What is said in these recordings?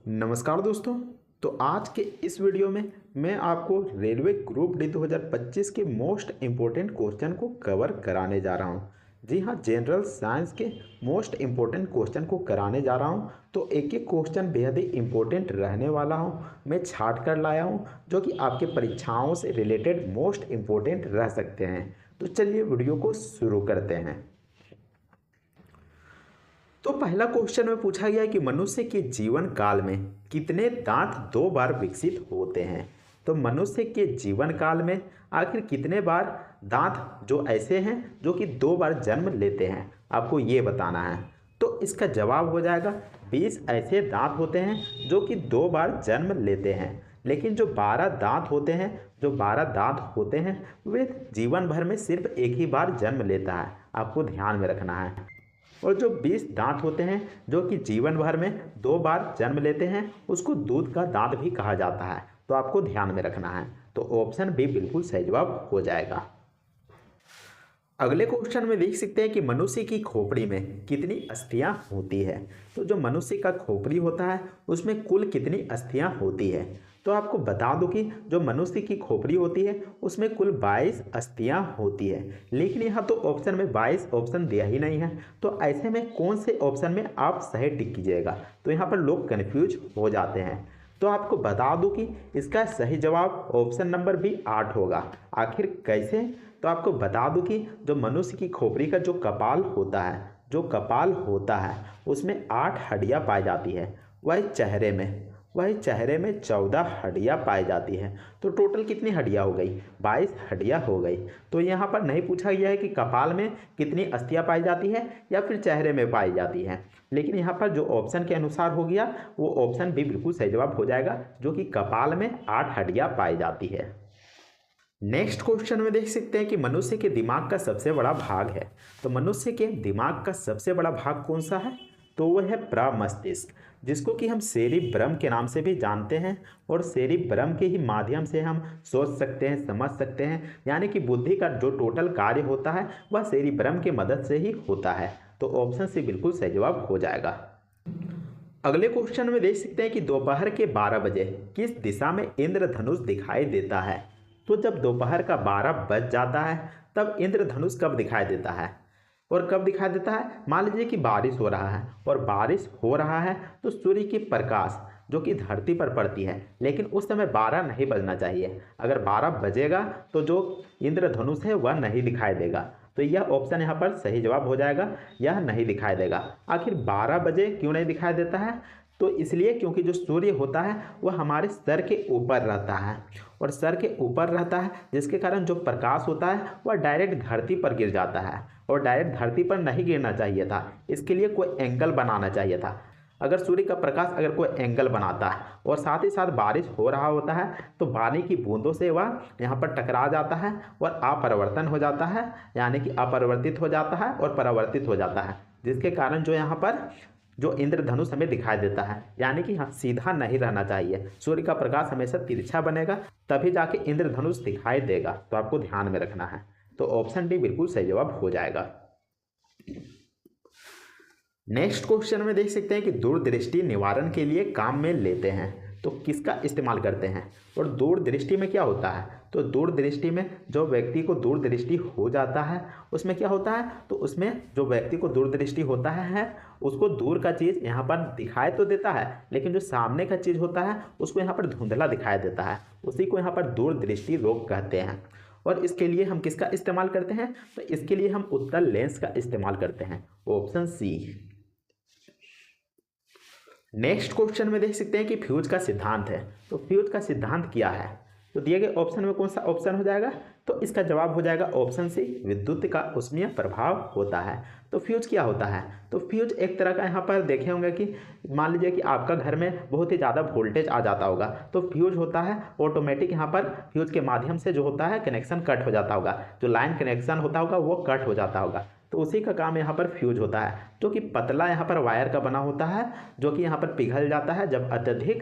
नमस्कार दोस्तों। तो आज के इस वीडियो में मैं आपको रेलवे ग्रुप डी 2025 के मोस्ट इम्पोर्टेंट क्वेश्चन को कवर कराने जा रहा हूं। जी हां, जनरल साइंस के मोस्ट इम्पोर्टेंट क्वेश्चन को कराने जा रहा हूं। तो एक एक क्वेश्चन बेहद ही इम्पोर्टेंट रहने वाला हूं, मैं छाट कर लाया हूं, जो कि आपके परीक्षाओं से रिलेटेड मोस्ट इम्पोर्टेंट रह सकते हैं। तो चलिए वीडियो को शुरू करते हैं। तो पहला क्वेश्चन में पूछा गया है कि मनुष्य के जीवन काल में कितने दांत दो बार विकसित होते हैं। तो मनुष्य के जीवन काल में आखिर कितने बार दांत जो ऐसे हैं जो कि दो बार जन्म लेते हैं, आपको ये बताना है। तो इसका जवाब हो जाएगा 20 ऐसे दांत होते हैं जो कि दो बार जन्म लेते हैं। लेकिन जो 12 दांत होते हैं वे जीवन भर में सिर्फ एक ही बार जन्म लेता है, आपको ध्यान में रखना है। और जो 20 दांत होते हैं जो कि जीवन भर में दो बार जन्म लेते हैं, उसको दूध का दांत भी कहा जाता है, तो आपको ध्यान में रखना है। तो ऑप्शन बी बिल्कुल सही जवाब हो जाएगा। अगले क्वेश्चन में देख सकते हैं कि मनुष्य की खोपड़ी में कितनी अस्थियां होती है। तो जो मनुष्य का खोपड़ी होता है उसमें कुल कितनी अस्थियां होती है। तो आपको बता दूं कि जो मनुष्य की खोपड़ी होती है उसमें कुल 22 अस्थियां होती है। लेकिन यहाँ तो ऑप्शन में 22 ऑप्शन दिया ही नहीं है, तो ऐसे में कौन से ऑप्शन में आप सही टिक कीजिएगा। तो यहाँ पर लोग कन्फ्यूज हो जाते हैं। तो आपको बता दूं कि इसका सही जवाब ऑप्शन नंबर भी 8 होगा। आखिर कैसे? तो आपको बता दूं कि जो मनुष्य की खोपड़ी का जो कपाल होता है उसमें 8 हड्डियां पाई जाती है। वही चेहरे में 14 हड्डियां पाई जाती हैं। तो टोटल कितनी हड्डियां हो गई? 22 हड्डियां हो गई। तो यहाँ पर नहीं पूछा गया है कि कपाल में कितनी अस्थियां पाई जाती है या फिर चेहरे में पाई जाती हैं। लेकिन यहाँ पर जो ऑप्शन के अनुसार हो गया वो ऑप्शन भी बिल्कुल सही जवाब हो जाएगा, जो कि कपाल में 8 हड्डियां पाई जाती है। नेक्स्ट क्वेश्चन में देख सकते हैं कि मनुष्य के दिमाग का सबसे बड़ा भाग है। तो मनुष्य के दिमाग का सबसे बड़ा भाग कौन सा है? तो वह है प्रमस्तिष्क, जिसको कि हम सेरिब्रम के नाम से भी जानते हैं। और सेरिब्रम के ही माध्यम से हम सोच सकते हैं, समझ सकते हैं, यानी कि बुद्धि का जो टोटल कार्य होता है वह सेरिब्रम की मदद से ही होता है। तो ऑप्शन सी बिल्कुल सही जवाब हो जाएगा। अगले क्वेश्चन में देख सकते हैं कि दोपहर के 12 बजे किस दिशा में इंद्रधनुष दिखाई देता है। तो जब दोपहर का 12 बज जाता है तब इंद्रधनुष कब दिखाई देता है और कब दिखाई देता है? मान लीजिए कि बारिश हो रहा है और बारिश हो रहा है तो सूर्य की प्रकाश जो कि धरती पर पड़ती है, लेकिन उस समय 12 नहीं बजना चाहिए। अगर 12 बजेगा तो जो इंद्रधनुष है वह नहीं दिखाई देगा। तो यह ऑप्शन यहाँ पर सही जवाब हो जाएगा, यह नहीं दिखाई देगा। आखिर 12 बजे क्यों नहीं दिखाई देता है? तो इसलिए क्योंकि जो सूर्य होता है वह हमारे सर के ऊपर रहता है, और सर के ऊपर रहता है जिसके कारण जो प्रकाश होता है वह डायरेक्ट धरती पर गिर जाता है, और डायरेक्ट धरती पर नहीं गिरना चाहिए था। इसके लिए कोई एंगल बनाना चाहिए था। अगर सूर्य का प्रकाश अगर कोई एंगल बनाता है और साथ ही साथ बारिश हो रहा होता है तो पानी की बूंदों से वह यहाँ पर टकरा जाता है और अपरिवर्तन हो जाता है, यानी कि अपरिवर्तित हो जाता है और परावर्तित हो जाता है, जिसके कारण जो यहाँ पर जो इंद्रधनुष हमें दिखाई देता है, यानी कि सीधा नहीं रहना चाहिए। सूर्य का प्रकाश हमेशा तिरछा बनेगा, तभी जाके इंद्रधनुष दिखाई देगा। तो आपको ध्यान में रखना है। तो ऑप्शन डी बिल्कुल सही जवाब हो जाएगा। नेक्स्ट क्वेश्चन में देख सकते हैं कि दूरदृष्टि निवारण के लिए काम में लेते हैं, तो किसका इस्तेमाल करते हैं। और दूरदृष्टि में क्या होता है? तो दूरदृष्टि में जो व्यक्ति को दूरदृष्टि हो जाता है उसमें क्या होता है? तो उसमें जो व्यक्ति को दूरदृष्टि होता है उसको दूर का चीज़ यहाँ पर दिखाई तो देता है, लेकिन जो सामने का चीज़ होता है उसको यहाँ पर धुंधला दिखाई देता है। उसी को यहाँ पर दूरदृष्टि रोग कहते हैं। और इसके लिए हम किसका इस्तेमाल करते हैं? तो इसके लिए हम उत्तल लेंस का इस्तेमाल करते हैं, ऑप्शन सी। नेक्स्ट क्वेश्चन में देख सकते हैं कि फ्यूज का सिद्धांत है। तो फ्यूज का सिद्धांत क्या है? तो दिए गए ऑप्शन में कौन सा ऑप्शन हो जाएगा? तो इसका जवाब हो जाएगा ऑप्शन सी, विद्युत का ऊष्मीय प्रभाव होता है। तो फ्यूज क्या होता है? तो फ्यूज एक तरह का, यहाँ पर देखे होंगे कि मान लीजिए कि आपका घर में बहुत ही ज़्यादा वोल्टेज आ जाता होगा, तो फ्यूज होता है ऑटोमेटिक, यहाँ पर फ्यूज के माध्यम से जो होता है कनेक्शन कट हो जाता होगा, जो लाइन कनेक्शन होता होगा वो कट हो जाता होगा। तो उसी का काम यहाँ पर फ्यूज होता है, जो कि पतला यहाँ पर वायर का बना होता है, जो कि यहाँ पर पिघल जाता है। जब अत्यधिक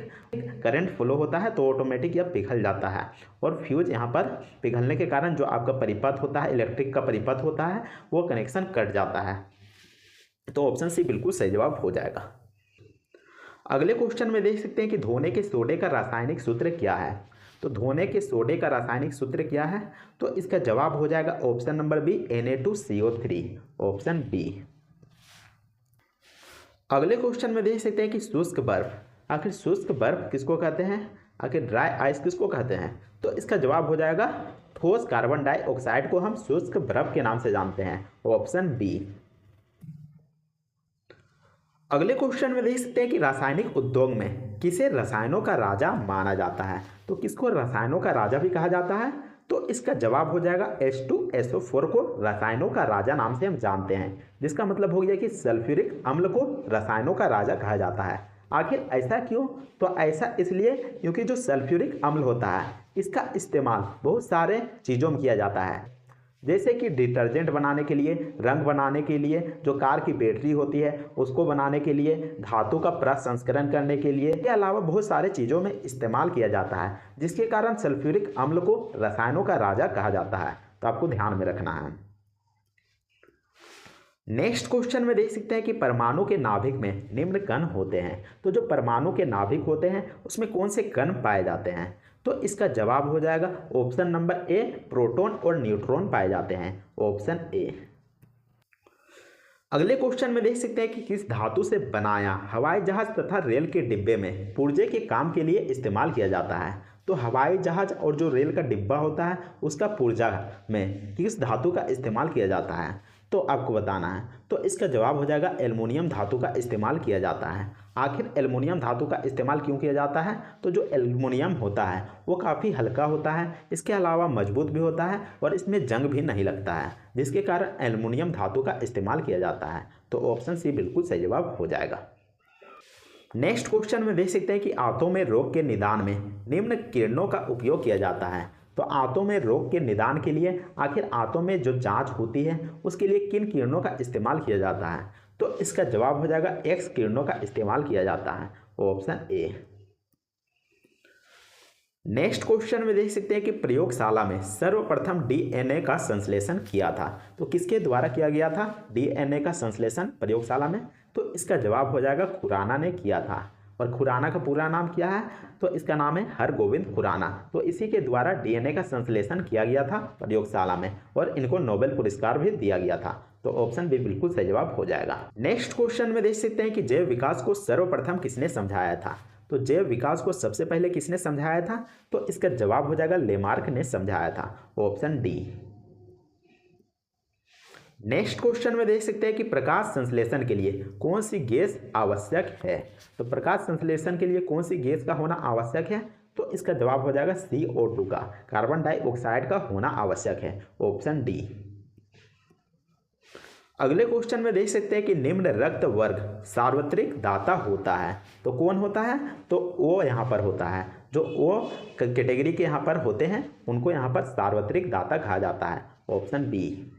करंट फ्लो होता है तो ऑटोमेटिक यह पिघल जाता है, और फ्यूज यहाँ पर पिघलने के कारण जो आपका परिपथ होता है, इलेक्ट्रिक का परिपथ होता है, वो कनेक्शन कट जाता है। तो ऑप्शन सी बिल्कुल सही जवाब हो जाएगा। अगले क्वेश्चन में देख सकते हैं कि धोने के सोडे का रासायनिक सूत्र क्या है। तो धोने के सोडे का रासायनिक सूत्र क्या है, तो इसका जवाब हो जाएगा option number B Na2CO3, option B. अगले क्वेश्चन में देख सकते हैं कि शुष्क बर्फ, आखिर शुष्क बर्फ किसको कहते हैं, आखिर ड्राई आइस किसको कहते हैं, तो इसका जवाब हो जाएगा ठोस कार्बन डाइऑक्साइड को हम शुष्क बर्फ के नाम से जानते हैं, ऑप्शन बी। अगले क्वेश्चन में देख सकते हैं कि रासायनिक उद्योग में किसे रसायनों का राजा माना जाता है। तो किसको रसायनों का राजा भी कहा जाता है, तो इसका जवाब हो जाएगा H2SO4 को रसायनों का राजा नाम से हम जानते हैं, जिसका मतलब हो गया कि सल्फ्यूरिक अम्ल को रसायनों का राजा कहा जाता है। आखिर ऐसा क्यों, तो ऐसा इसलिए क्योंकि जो सल्फ्यूरिक अम्ल होता है इसका इस्तेमाल बहुत सारे चीज़ों में किया जाता है, जैसे कि डिटर्जेंट बनाने के लिए, रंग बनाने के लिए, जो कार की बैटरी होती है उसको बनाने के लिए, धातु का प्रसंस्करण करने के लिए, के अलावा बहुत सारे चीज़ों में इस्तेमाल किया जाता है, जिसके कारण सल्फ्यूरिक अम्ल को रसायनों का राजा कहा जाता है। तो आपको ध्यान में रखना है। नेक्स्ट क्वेश्चन में देख सकते हैं कि परमाणु के नाभिक में निम्न कण होते हैं। तो जो परमाणु के नाभिक होते हैं उसमें कौन से कण पाए जाते हैं, तो इसका जवाब हो जाएगा ऑप्शन नंबर ए प्रोटॉन और न्यूट्रॉन पाए जाते हैं, ऑप्शन ए। अगले क्वेश्चन में देख सकते हैं कि किस धातु से बनाया हवाई जहाज तथा रेल के डिब्बे में पुर्जे के काम के लिए इस्तेमाल किया जाता है। तो हवाई जहाज और जो रेल का डिब्बा होता है उसका पुर्जा में किस धातु का इस्तेमाल किया जाता है, तो आपको बताना है। तो इसका जवाब हो जाएगा एल्युमिनियम धातु का इस्तेमाल किया जाता है। आखिर एल्युमिनियम धातु का इस्तेमाल क्यों किया जाता है, तो जो एल्युमिनियम होता है वो काफ़ी हल्का होता है, इसके अलावा मजबूत भी होता है और इसमें जंग भी नहीं लगता है, जिसके कारण एल्युमिनियम धातु का इस्तेमाल किया जाता है। तो ऑप्शन सी बिल्कुल सही जवाब हो जाएगा। नेक्स्ट क्वेश्चन में देख सकते हैं कि आंतों में रोग के निदान में निम्न किरणों का उपयोग किया जाता है। तो आंतों में रोग के निदान के लिए आखिर आंतों में जो जांच होती है उसके लिए किन किरणों का इस्तेमाल किया जाता है, तो इसका जवाब हो जाएगा एक्स किरणों का इस्तेमाल किया जाता है, ऑप्शन ए। नेक्स्ट क्वेश्चन में देख सकते हैं कि प्रयोगशाला में सर्वप्रथम डीएनए का संश्लेषण किया था। तो किसके द्वारा किया गया था डीएनए का संश्लेषण प्रयोगशाला में, तो इसका जवाब हो जाएगा खुराना ने किया था। और खुराना का पूरा नाम क्या है, तो इसका नाम है हरगोविंद खुराना। तो इसी के द्वारा डीएनए का संश्लेषण किया गया था प्रयोगशाला में और इनको नोबेल पुरस्कार भी दिया गया था। तो ऑप्शन बी बिल्कुल सही जवाब हो जाएगा। नेक्स्ट क्वेश्चन में देख सकते हैं कि जैव विकास को सर्वप्रथम किसने समझाया था। तो जैव विकास को सबसे पहले किसने समझाया था, तो इसका जवाब हो जाएगा लेमार्क ने समझाया था, ऑप्शन डी। नेक्स्ट क्वेश्चन में देख सकते हैं कि प्रकाश संश्लेषण के लिए कौन सी गैस आवश्यक है। तो प्रकाश संश्लेषण के लिए कौन सी गैस का होना आवश्यक है, तो इसका जवाब हो जाएगा CO2 का, कार्बन डाइऑक्साइड का होना आवश्यक है, ऑप्शन डी। अगले क्वेश्चन में देख सकते हैं कि निम्न रक्त वर्ग सार्वत्रिक दाता होता है। तो कौन होता है, तो ओ यहाँ पर होता है, जो ओ कैटेगरी के यहाँ पर होते हैं उनको यहाँ पर सार्वत्रिक दाता कहा जाता है, ऑप्शन बी।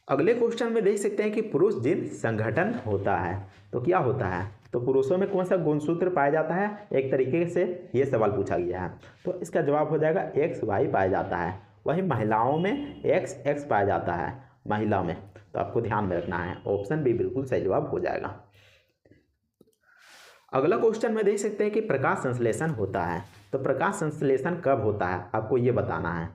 अगले क्वेश्चन में देख सकते हैं कि पुरुष जिन संगठन होता है, तो क्या होता है, तो पुरुषों में कौन सा गुणसूत्र पाया जाता है, एक तरीके से ये सवाल पूछा गया है। तो इसका जवाब हो जाएगा XY पाया जाता है, वहीं महिलाओं में XX पाया जाता है महिला में। तो आपको ध्यान में रखना है, ऑप्शन बी बिल्कुल सही जवाब हो जाएगा। अगला क्वेश्चन में देख सकते हैं कि प्रकाश संश्लेषण होता है। तो प्रकाश संश्लेषण कब होता है आपको ये बताना है।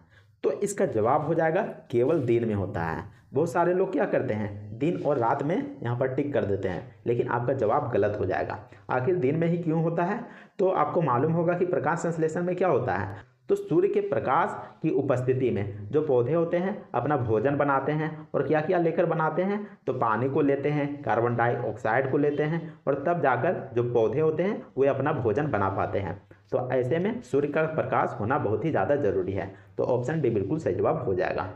तो इसका जवाब हो जाएगा केवल दिन में होता है। बहुत सारे लोग क्या करते हैं दिन और रात में यहाँ पर टिक कर देते हैं, लेकिन आपका जवाब गलत हो जाएगा। आखिर दिन में ही क्यों होता है, तो आपको मालूम होगा कि प्रकाश संश्लेषण में क्या होता है, तो सूर्य के प्रकाश की उपस्थिति में जो पौधे होते हैं अपना भोजन बनाते हैं और क्या क्या लेकर बनाते हैं, तो पानी को लेते हैं, कार्बन डाइऑक्साइड को लेते हैं और तब जाकर जो पौधे होते हैं वे अपना भोजन बना पाते हैं। तो ऐसे में सूर्य का प्रकाश होना बहुत ही ज़्यादा जरूरी है। तो ऑप्शन डी बिल्कुल सही जवाब हो जाएगा।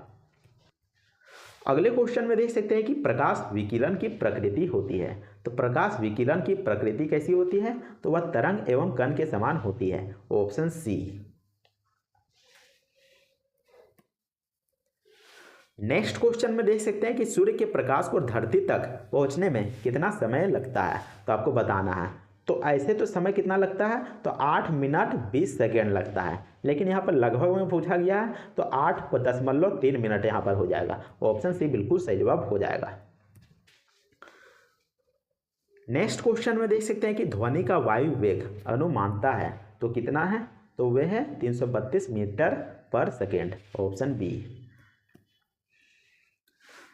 अगले क्वेश्चन में देख सकते हैं कि प्रकाश विकिरण की प्रकृति होती है। तो प्रकाश विकिरण की प्रकृति कैसी होती है, तो वह तरंग एवं कण के समान होती है, ऑप्शन सी। नेक्स्ट क्वेश्चन में देख सकते हैं कि सूर्य के प्रकाश को धरती तक पहुंचने में कितना समय लगता है, तो आपको बताना है। तो ऐसे तो समय कितना लगता है, तो 8 मिनट 20 सेकेंड लगता है, लेकिन यहाँ पर लगभग में पूछा गया है तो 8.3 मिनट यहाँ पर हो जाएगा, ऑप्शन सी बिल्कुल सही जवाब हो जाएगा। नेक्स्ट क्वेश्चन में देख सकते हैं कि ध्वनि का वायु वेग अनुमानता है तो कितना है, तो वह है 332 मीटर पर second, option B.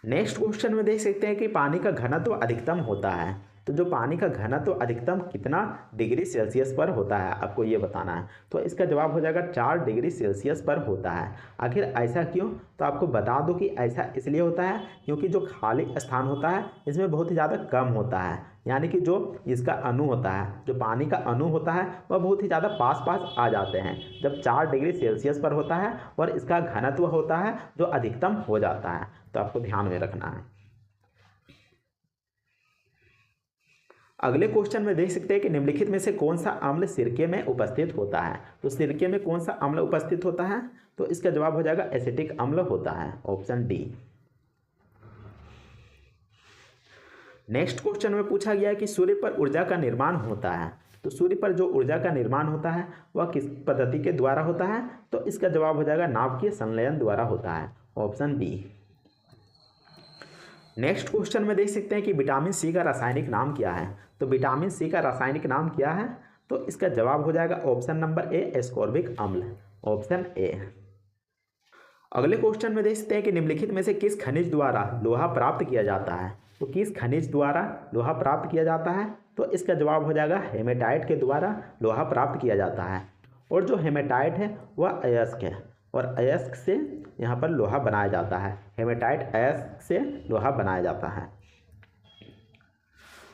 Next question में देख सकते हैं कि पानी का घनत्व अधिकतम होता है, तो जो पानी का घनत्व अधिकतम कितना डिग्री सेल्सियस पर होता है आपको ये बताना है। तो इसका जवाब हो जाएगा 4 डिग्री सेल्सियस पर होता है। आखिर ऐसा क्यों, तो आपको बता दो कि ऐसा इसलिए होता है क्योंकि जो खाली स्थान होता है इसमें बहुत ही ज़्यादा कम होता है, यानी कि जो इसका अणु होता है, जो पानी का अणु होता है वह बहुत ही ज़्यादा पास पास आ जाते हैं जब 4 डिग्री सेल्सियस पर होता है, और इसका घनत्व होता है जो अधिकतम हो जाता है। तो आपको ध्यान में रखना है। अगले क्वेश्चन में देख सकते हैं कि निम्नलिखित में से कौन सा अम्ल सिरके में उपस्थित होता है, तो सिरके में कौन सा अम्ल उपस्थित होता है, तो इसका जवाब हो जाएगा एसिटिक अम्ल होता है, ऑप्शन डी। नेक्स्ट क्वेश्चन में पूछा गया है कि सूर्य पर ऊर्जा का निर्माण होता है, तो सूर्य पर जो ऊर्जा का निर्माण होता है वह किस पद्धति के द्वारा होता है, तो इसका जवाब हो जाएगा नाभिकीय संलयन द्वारा होता है, ऑप्शन बी। नेक्स्ट क्वेश्चन में देख सकते हैं कि विटामिन सी का रासायनिक नाम क्या है, तो विटामिन सी का रासायनिक नाम क्या है, तो इसका जवाब हो जाएगा ऑप्शन नंबर ए एस्कॉर्बिक अम्ल, ऑप्शन ए। अगले क्वेश्चन में देख सकते हैं कि निम्नलिखित में से किस खनिज द्वारा लोहा प्राप्त किया जाता है, तो किस खनिज द्वारा लोहा प्राप्त किया जाता है, तो इसका जवाब हो जाएगा हेमेटाइट के द्वारा लोहा प्राप्त किया जाता है। और जो हेमेटाइट है वह अयस्क है, और अयस्क से यहाँ पर लोहा बनाया जाता है, हेमेटाइट अयस्क से लोहा बनाया जाता है।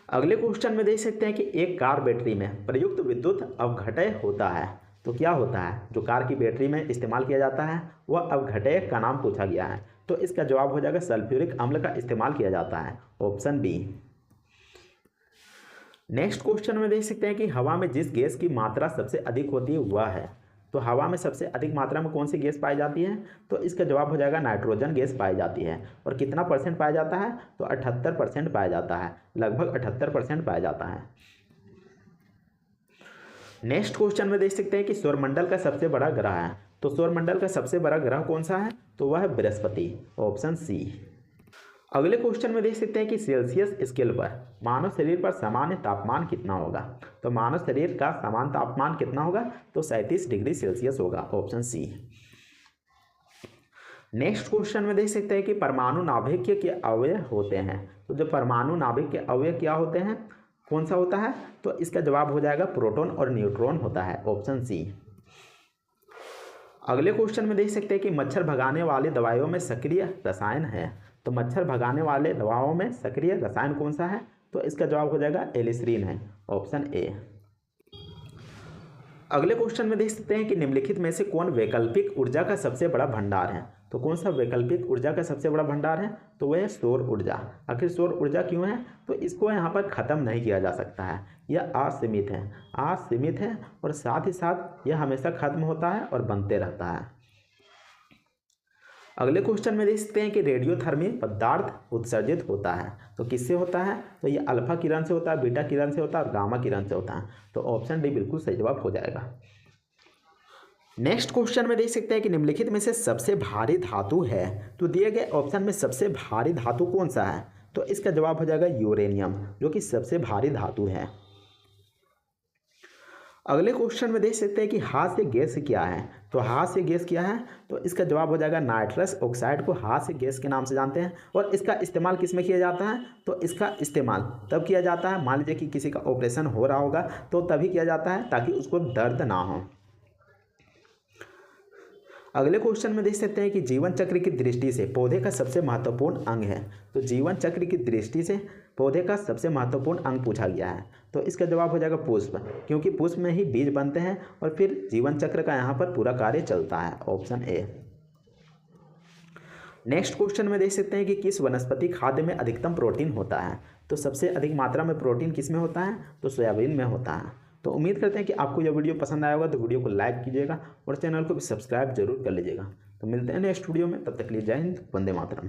अगले क्वेश्चन में देख सकते हैं कि एक कार बैटरी में प्रयुक्त विद्युत अवघटय होता है, तो क्या होता है, जो कार की बैटरी में इस्तेमाल किया जाता है वह अवघटय का नाम पूछा गया है, तो इसका जवाब हो जाएगा सल्फ्यूरिक अम्ल का इस्तेमाल किया जाता है, ऑप्शन बी। नेक्स्ट क्वेश्चन में देख सकते हैं कि हवा में जिस गैस की मात्रा सबसे अधिक होती है वह है, तो हवा में सबसे अधिक मात्रा में कौन सी गैस पाई जाती है, तो इसका जवाब हो जाएगा नाइट्रोजन गैस पाई जाती है। और कितना परसेंट पाया जाता है, तो 78% पाया जाता है, लगभग 78% पाया जाता है। नेक्स्ट क्वेश्चन में देख सकते हैं कि सौरमंडल का सबसे बड़ा ग्रह है, तो सौरमंडल का सबसे बड़ा ग्रह कौन सा है, तो वह है बृहस्पति, ऑप्शन सी। अगले क्वेश्चन में देख सकते हैं कि सेल्सियस स्केल पर मानव शरीर पर सामान्य तापमान कितना होगा, तो मानव शरीर का सामान्य तापमान कितना होगा, तो 37 डिग्री सेल्सियस होगा, ऑप्शन सी। नेक्स्ट क्वेश्चन में देख सकते हैं कि परमाणु नाभिक के अवयव होते हैं, तो जो परमाणु नाभिक के अवयव क्या होते हैं, कौन सा होता है, तो इसका जवाब हो जाएगा प्रोटॉन और न्यूट्रॉन होता है, ऑप्शन सी। अगले क्वेश्चन में देख सकते हैं कि मच्छर भगाने वाली दवाइयों में सक्रिय रसायन है, तो मच्छर भगाने वाले दवाओं में सक्रिय रसायन कौन सा है, तो इसका जवाब हो जाएगा एलिसरीन है, ऑप्शन ए। अगले क्वेश्चन में देख सकते हैं कि निम्नलिखित में से कौन वैकल्पिक ऊर्जा का सबसे बड़ा भंडार है, तो कौन सा वैकल्पिक ऊर्जा का सबसे बड़ा भंडार है, तो वह है सौर ऊर्जा। आखिर सौर ऊर्जा क्यों है, तो इसको यहाँ पर ख़त्म नहीं किया जा सकता है, यह असीमित है, असीमित है, और साथ ही साथ यह हमेशा खत्म होता है और बनते रहता है। अगले क्वेश्चन में देख सकते हैं कि रेडियोथर्मी पदार्थ उत्सर्जित होता है, तो किससे होता है, तो ये अल्फा किरण से होता है, बीटा किरण से होता है और गामा किरण से होता है, तो ऑप्शन डी बिल्कुल सही जवाब हो जाएगा। नेक्स्ट क्वेश्चन में देख सकते हैं कि निम्नलिखित में से सबसे भारी धातु है, तो दिए गए ऑप्शन में सबसे भारी धातु कौन सा है, तो इसका जवाब हो जाएगा यूरेनियम, जो कि सबसे भारी धातु है। अगले क्वेश्चन में देख सकते हैं कि हास्य गैस क्या है, तो हास्य गैस क्या है, तो इसका जवाब हो जाएगा नाइट्रस ऑक्साइड को हास्य गैस के नाम से जानते हैं। और इसका इस्तेमाल किस में किया जाता है, तो इसका इस्तेमाल तब किया जाता है, मान लीजिए कि किसी का ऑपरेशन हो रहा होगा तो तभी किया जाता है ताकि उसको दर्द ना हो। अगले क्वेश्चन में देख सकते हैं कि जीवन चक्र की दृष्टि से पौधे का सबसे महत्वपूर्ण अंग है, तो जीवन चक्र की दृष्टि से पौधे का सबसे महत्वपूर्ण अंग पूछा गया है, तो इसका जवाब हो जाएगा पुष्प, क्योंकि पुष्प में ही बीज बनते हैं और फिर जीवन चक्र का यहाँ पर पूरा कार्य चलता है, ऑप्शन ए। नेक्स्ट क्वेश्चन में देख सकते हैं कि किस वनस्पति खाद्य में अधिकतम प्रोटीन होता है, तो सबसे अधिक मात्रा में प्रोटीन किस में होता है, तो सोयाबीन में होता है। तो उम्मीद करते हैं कि आपको यह वीडियो पसंद आया होगा, तो वीडियो को लाइक कीजिएगा और चैनल को भी सब्सक्राइब जरूर कर लीजिएगा। तो मिलते हैं नेक्स्ट वीडियो में, तब तक के लिए जय हिंद, वंदे मातरम।